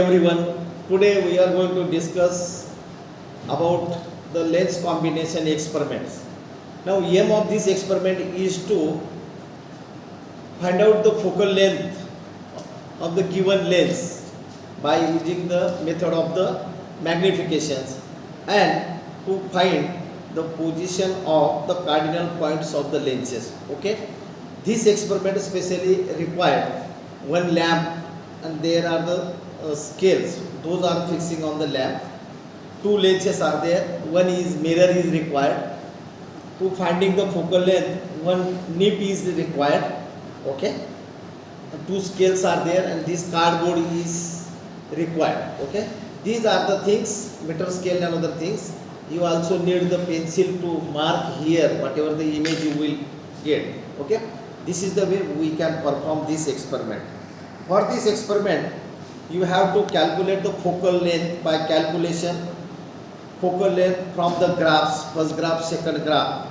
everyone. Today we are going to discuss about the lens combination experiments. Now aim of this experiment is to find out the focal length of the given lens by using the method of the magnifications and to find the position of the cardinal points of the lenses. Okay, this experiment especially required one lamp and there are the scales, those are fixing on the lamp. Two lenses are there, one is mirror is required. To finding the focal length, one nip is required. Okay, two scales are there and this cardboard is required. Okay, these are the things, meter scale and other things. You also need the pencil to mark here whatever the image you will get. Okay, this is the way we can perform this experiment. For this experiment, you have to calculate the focal length by calculation, focal length from the graphs, first graph, second graph,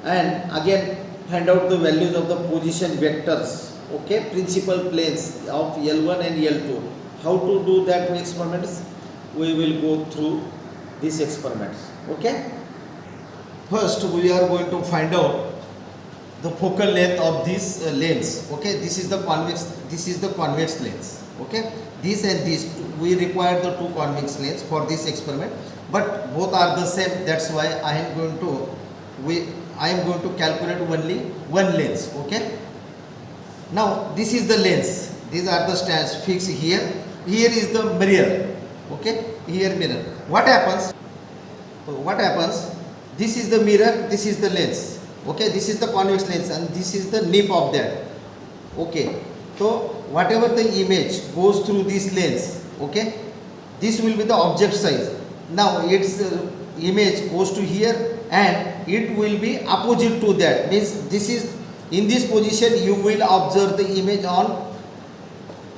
and again find out the values of the position vectors. Okay, principal planes of L1 and L2. How to do that experiments? We will go through these experiments. Okay, first we are going to find out the focal length of this lens. Okay, this is the convex lens. Okay, this and this, we require the two convex lens for this experiment, but both are the same. That's why I am going to calculate only one lens. Okay, now this is the lens, these are the stands fixed here. Here is the mirror. Okay, here mirror. What happens, this is the mirror, this is the lens. Okay, this is the convex lens and this is the nip of that. Okay, so whatever the image goes through this lens, okay, this will be the object size. Now its image goes to here and it will be opposite to that, means this is in this position you will observe the image on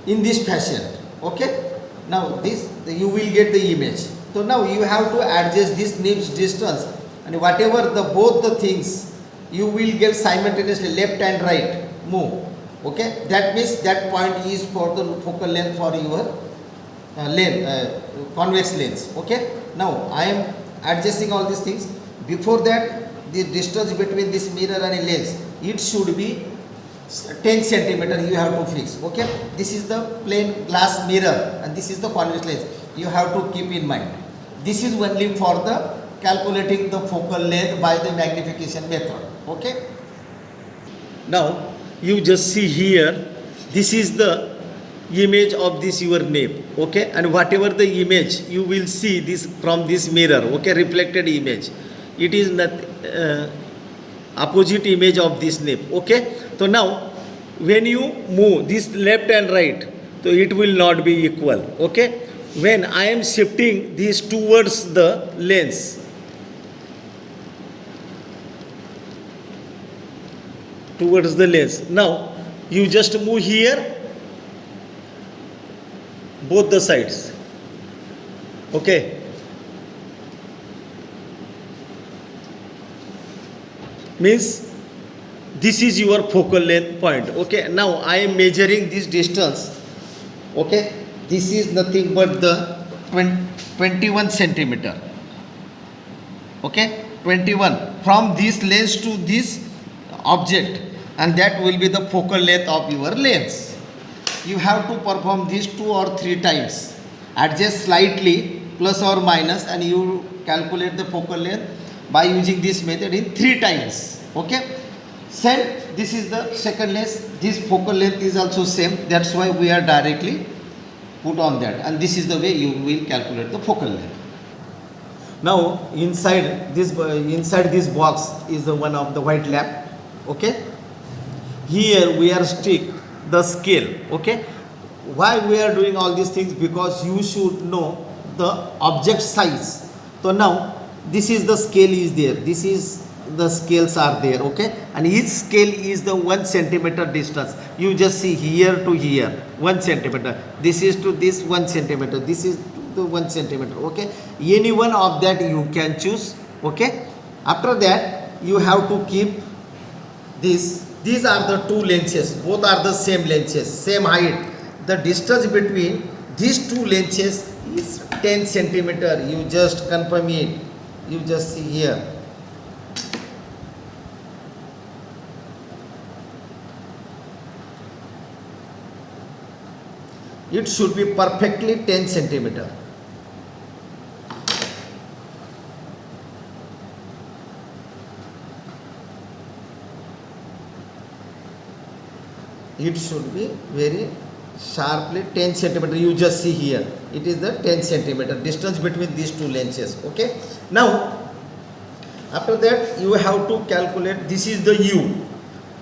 in this fashion. Okay, now this you will get the image. So now you have to adjust this nip's distance and whatever the both the things you will get simultaneously, left and right move. Okay, that means that point is for the focal length for your convex lens. Okay, now I am adjusting all these things. Before that, the distance between this mirror and a lens, it should be 10 centimeter you have to fix. Okay, this is the plain glass mirror and this is the convex lens. You have to keep in mind. This is only for the calculating the focal length by the magnification method. Okay, now you just see here, this is the image of this your nib. Okay, and whatever the image you will see this from this mirror, okay, reflected image, it is not opposite image of this nib. Okay, so now when you move this left and right, so it will not be equal. Okay, when I am shifting this towards the lens, now you just move here both the sides. Okay, means this is your focal length point. Okay, now I am measuring this distance. Okay, this is nothing but the 21 centimeter. Okay, 21 from this lens to this object, and that will be the focal length of your lens. You have to perform these 2 or 3 times, adjust slightly plus or minus, and you calculate the focal length by using this method in 3 times. Okay, same, this is the second lens, this focal length is also same, that's why we are directly put on that, and this is the way you will calculate the focal length. Now inside this box is the one of the white lamp. Okay, here we are stick the scale. Okay, why we are doing all these things? Because you should know the object size. So now this is the scale is there, this is the scales are there. Okay, and each scale is the 1 centimeter distance. You just see here to here 1 centimeter, this is to this 1 centimeter, this is to the 1 centimeter. Okay, any one of that you can choose. Okay, after that you have to keep this. These are the two lenses, both are the same lenses, same height. The distance between these two lengths is 10 centimeter. You just confirm it. You just see here. It should be perfectly 10 centimeter. It should be very sharply 10 centimeter. You just see here. It is the 10 centimeter distance between these two lenses. Okay. Now, after that, you have to calculate. This is the U.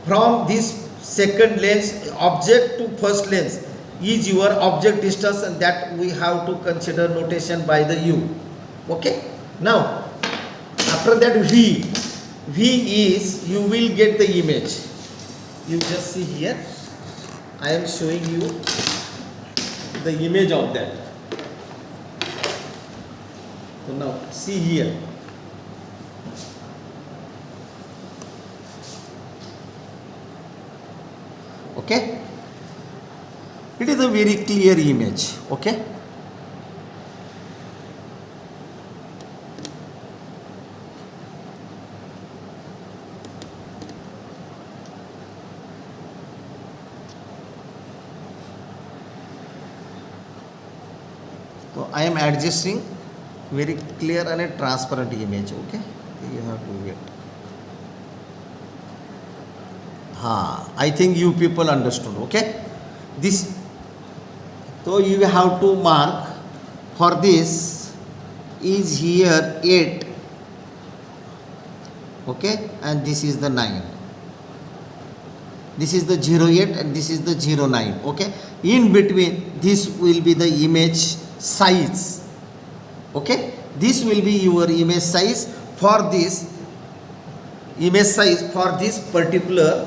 From this second lens, object to first lens is your object distance, and that we have to consider notation by the U. Okay. Now, after that V is, you will get the image. You just see here. I am showing you the image of that. So now see here. Okay. It is a very clear image. Okay. So I am adjusting very clear and a transparent image. Okay. You have to wait. I think you people understood. Okay. This. So you have to mark for this is here 8. Okay. And this is the 9. This is the 08 and this is the 09. Okay. In between, this will be the image size. Okay. This will be your image size for this particular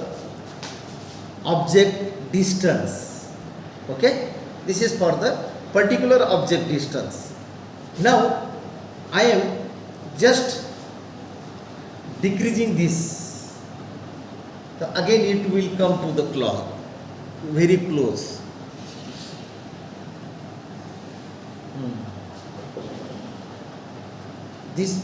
object distance. Okay. This is for the particular object distance. Now I am just decreasing this. So again it will come to the clock very close. This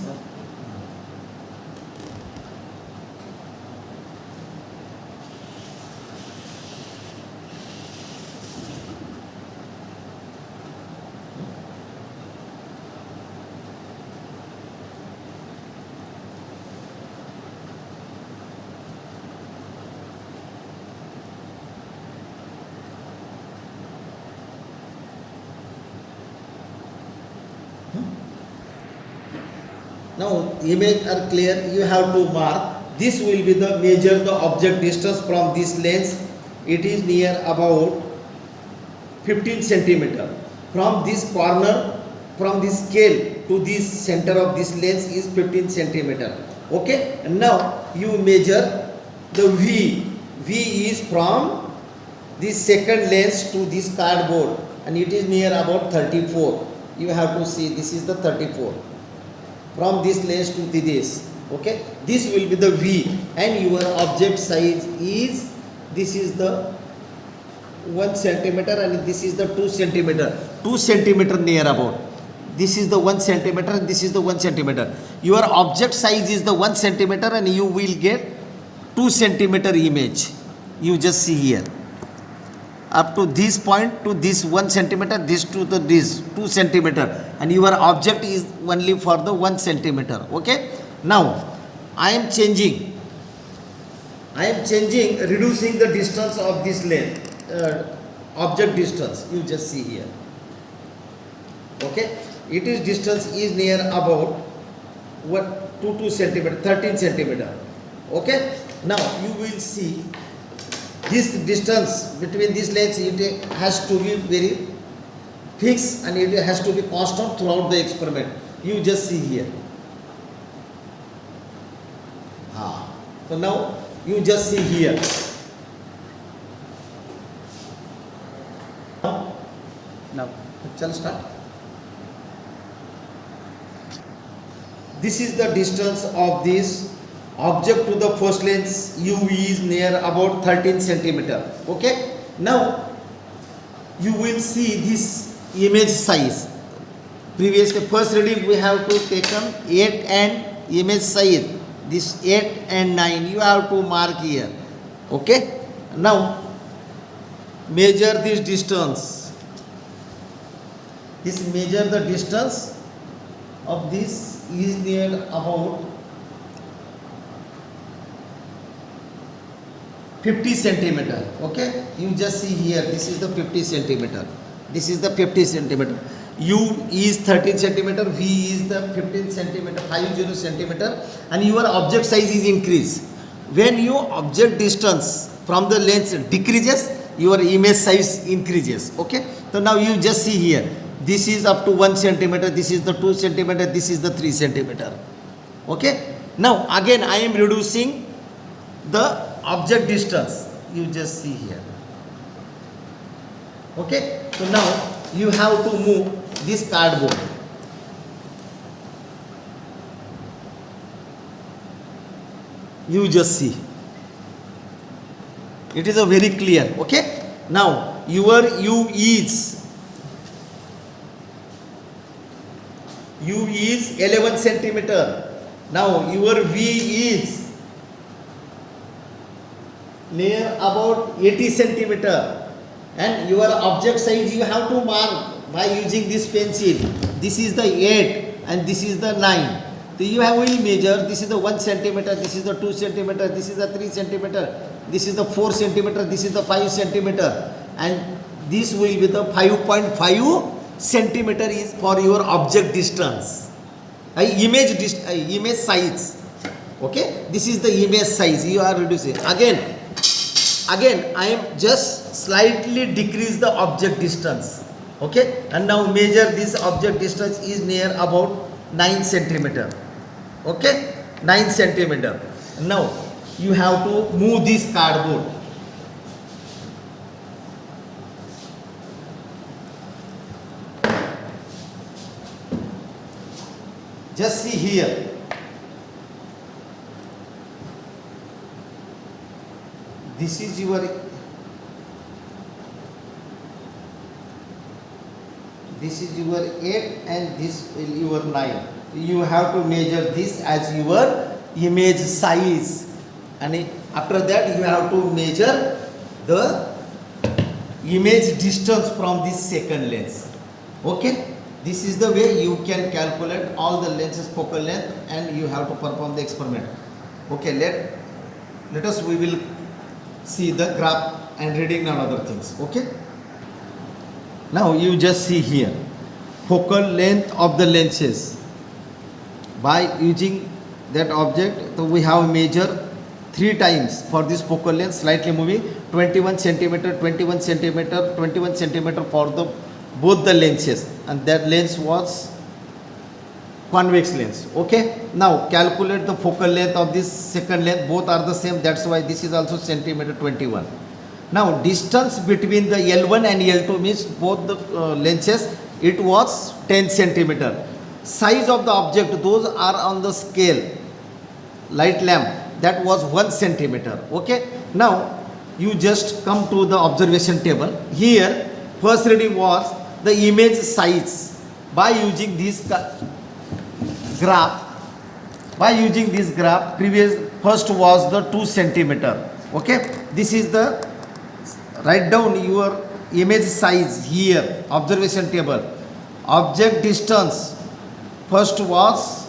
now image are clear. You have to mark. This will be the measure the object distance from this lens. It is near about 15 centimeter. From this corner, from this scale to this center of this lens is 15 centimeter. Okay. And now you measure the V. V is from this second lens to this cardboard, and it is near about 34. You have to see this is the 34. From this lens to this. Okay. This will be the V, and your object size is, this is the 1 centimeter and this is the 2 centimeter. 2 centimeter near about. This is the 1 centimeter and this is the 1 centimeter. Your object size is the 1 centimeter and you will get 2 centimeter image. You just see here. Up to this point to this 1 centimeter, this to the this 2 centimeter, and your object is only for the 1 centimeter. Okay. Now I am changing, reducing the distance of this length, object distance. You just see here. Okay. It is distance is near about what 2 centimeter, 13 centimeter. Okay. Now you will see this distance between these lengths, it has to be very fixed and it has to be constant throughout the experiment. You just see here. So now you just see here. Now, shall start. This is the distance of this object to the first lens. U is near about 13 centimeter. Okay. Now you will see this image size. Previously, first reading we have to taken 8 and image size. This 8 and 9 you have to mark here. Okay. Now measure this distance. This measure the distance of this is near about 50 centimeter. Okay. You just see here. This is the 50 centimeter. This is the 50 centimeter. U is 13 centimeter, V is the 15 centimeter, 50 centimeter, and your object size is increased. When your object distance from the lens decreases, your image size increases. Okay. So now you just see here. This is up to 1 centimeter, this is the 2 centimeter, this is the 3 centimeter. Okay. Now again I am reducing the object distance. You just see here. Okay. So now you have to move this cardboard. You just see. It is a very clear. Okay. Now your U is 11 centimeter. Now your V is near about 80 centimeter, and your object size you have to mark by using this pencil. This is the 8 and this is the 9. So you have will measure. This is the 1 centimeter, this is the 2 centimeter, this is the 3 centimeter, this is the 4 centimeter, this is the 5 centimeter, and this will be the 5.5 centimeter is for your object distance. Image size. Okay, this is the image size you are reducing. Again I am just slightly decrease the object distance. Okay, and now measure this object distance is near about 9 centimeter. Okay, 9 centimeter. Now you have to move this cardboard. Just see here. This is your this is your 8 and this is your 9. You have to measure this as your image size, and after that you have to measure the image distance from this second lens. Okay, this is the way you can calculate all the lenses focal length, and you have to perform the experiment. Okay, let us we will see the graph and reading and other things. Okay. Now you just see here focal length of the lenses. By using that object, so we have measured 3 times for this focal length, slightly moving 21 centimeter, 21 centimeter, 21 centimeter for the both the lenses, and that lens was convex lens. Okay. Now calculate the focal length of this second length. Both are the same. That's why this is also centimeter 21. Now distance between the L1 and L2 means both the lenses, it was 10 centimeter. Size of the object, those are on the scale. Light lamp, that was 1 centimeter. Okay. Now you just come to the observation table. Here first reading was the image size. By using this graph, first was the 2 centimeter. Okay. This is the, write down your image size here, observation table. Object distance first was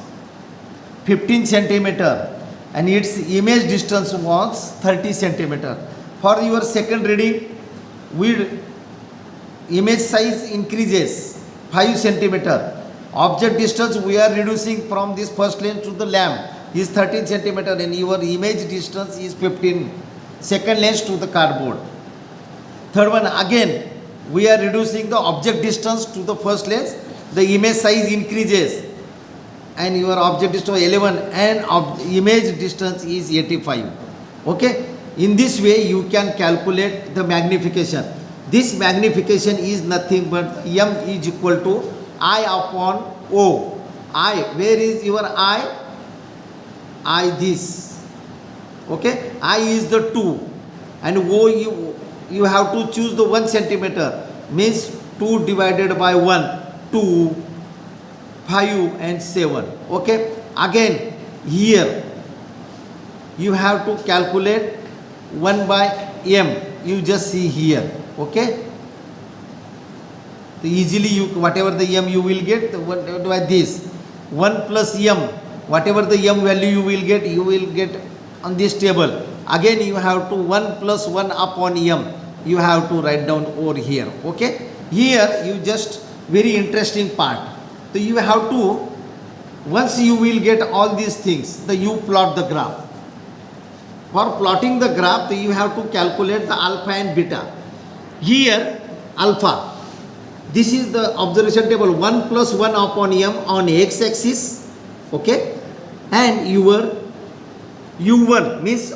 15 centimeter and its image distance was 30 centimeter. For your second reading, image size increases 5 centimeter. Object distance we are reducing from this first lens to the lamp is 13 centimeter, and your image distance is 15. Second lens to the cardboard. Third one, again we are reducing the object distance to the first lens. The image size increases and your object distance 11 and image distance is 85. Okay. In this way you can calculate the magnification. This magnification is nothing but M is equal to I upon O. I, where is your I? I this. Okay. I is the 2 and O you have to choose the 1 centimeter, means 2 divided by 1, 2, 5 and 7. Okay, again here you have to calculate 1 by m. You just see here. Okay, so easily you whatever the m you will get by this 1 plus m, whatever the m value you will get on this table. Again you have to 1 plus 1 upon m, you have to write down over here. Okay, here you just very interesting part. So you have to, once you will get all these things, you plot the graph. For plotting the graph, you have to calculate the alpha and beta. Here alpha, this is the observation table 1 plus 1 upon m on x-axis. Okay, and your u1 means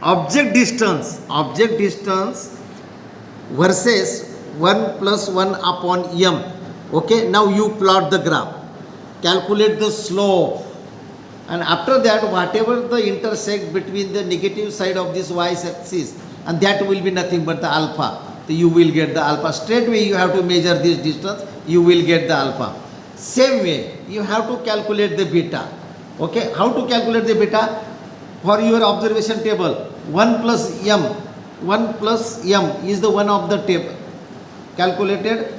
object distance versus 1 plus 1 upon m. Okay, now you plot the graph, calculate the slope, and after that whatever the intersect between the negative side of this y-axis, and that will be nothing but the alpha. So you will get the alpha. Straight away you have to measure this distance, you will get the alpha. Same way you have to calculate the beta. Okay, how to calculate the beta? For your observation table 1 plus m is the one of the table calculated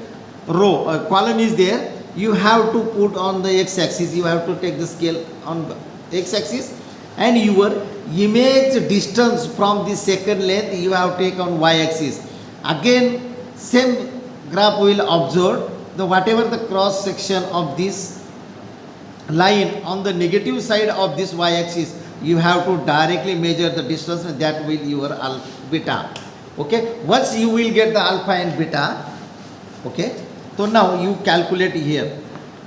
row, column is there. You have to put on the x-axis, you have to take the scale on the x-axis, and your image distance from the second length you have to take on y-axis. Again same graph will observe the whatever the cross section of this line on the negative side of this y-axis, you have to directly measure the distance, and that will your beta. Okay, once you will get the alpha and beta. Okay, so now you calculate here.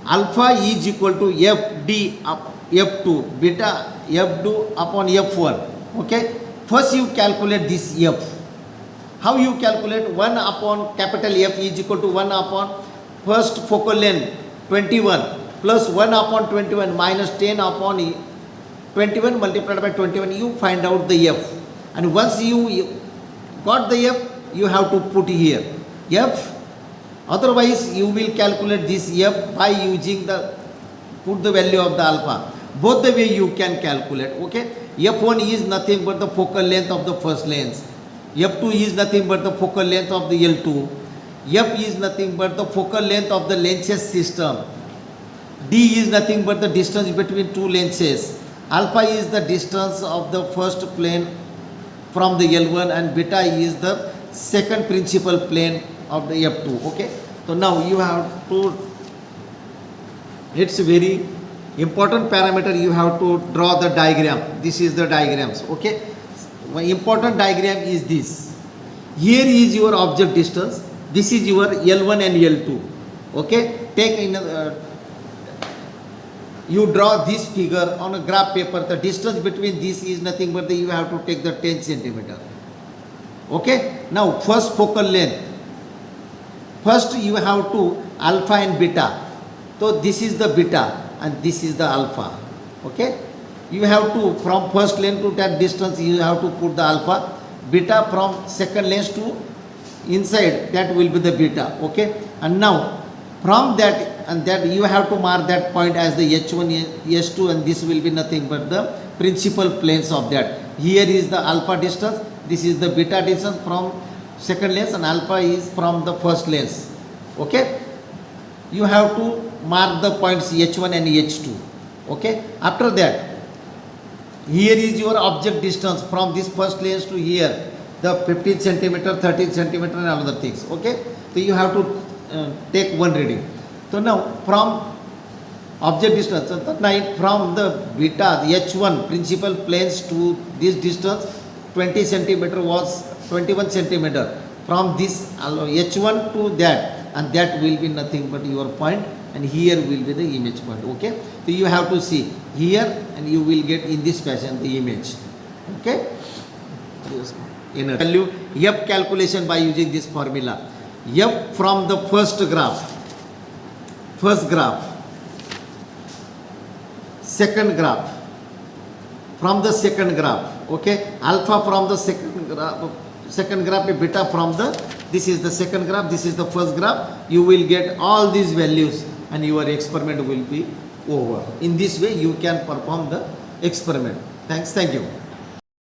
Alpha is equal to fd up f2, beta f2 upon f1. Okay, first you calculate this f. How you calculate? 1 upon capital F is equal to 1 upon first focal length 21 plus 1 upon 21 minus 10 upon 21 multiplied by 21. You find out the f, and once you got the f, you have to put here f. Otherwise you will calculate this f by using put the value of the alpha. Both the way you can calculate. Okay, f1 is nothing but the focal length of the first lens, f2 is nothing but the focal length of the L2, f is nothing but the focal length of the lenses system, d is nothing but the distance between two lenses, alpha is the distance of the first plane from the L1, and beta is the second principal plane of the f2. Okay, so now you have to, it's very important parameter, you have to draw the diagram. This is the diagrams. Okay, one important diagram is this. Here is your object distance, this is your L1 and L2. Okay, take in you draw this figure on a graph paper. The distance between this is nothing but you have to take the 10 centimeter. Okay, now first focal length, first you have to alpha and beta. So this is the beta and this is the alpha. Okay, you have to from first length to that distance you have to put the alpha, beta from second length to inside, that will be the beta. Okay, and now from that, and that you have to mark that point as the H1, H2, and this will be nothing but the principal planes of that. Here is the alpha distance, this is the beta distance from second lens, and alpha is from the first lens. Okay, you have to mark the points H1 and H2. Okay, after that, here is your object distance from this first lens to here, the 15 centimeter, 13 centimeter and other things. Okay, so you have to take one reading. So now from object distance, so from the beta, the H1 principal planes to this distance 20 centimeter was 21 centimeter. From this H1 to that, and that will be nothing but your point, and here will be the image point. Okay, so you have to see here, and you will get in this fashion the image. Okay, inner value f calculation by using this formula. F from the first graph, second graph, from the second graph. Okay, alpha from the second graph, second graph beta from the, this is the second graph, this is the first graph. You will get all these values and your experiment will be over. In this way you can perform the experiment. Thank you.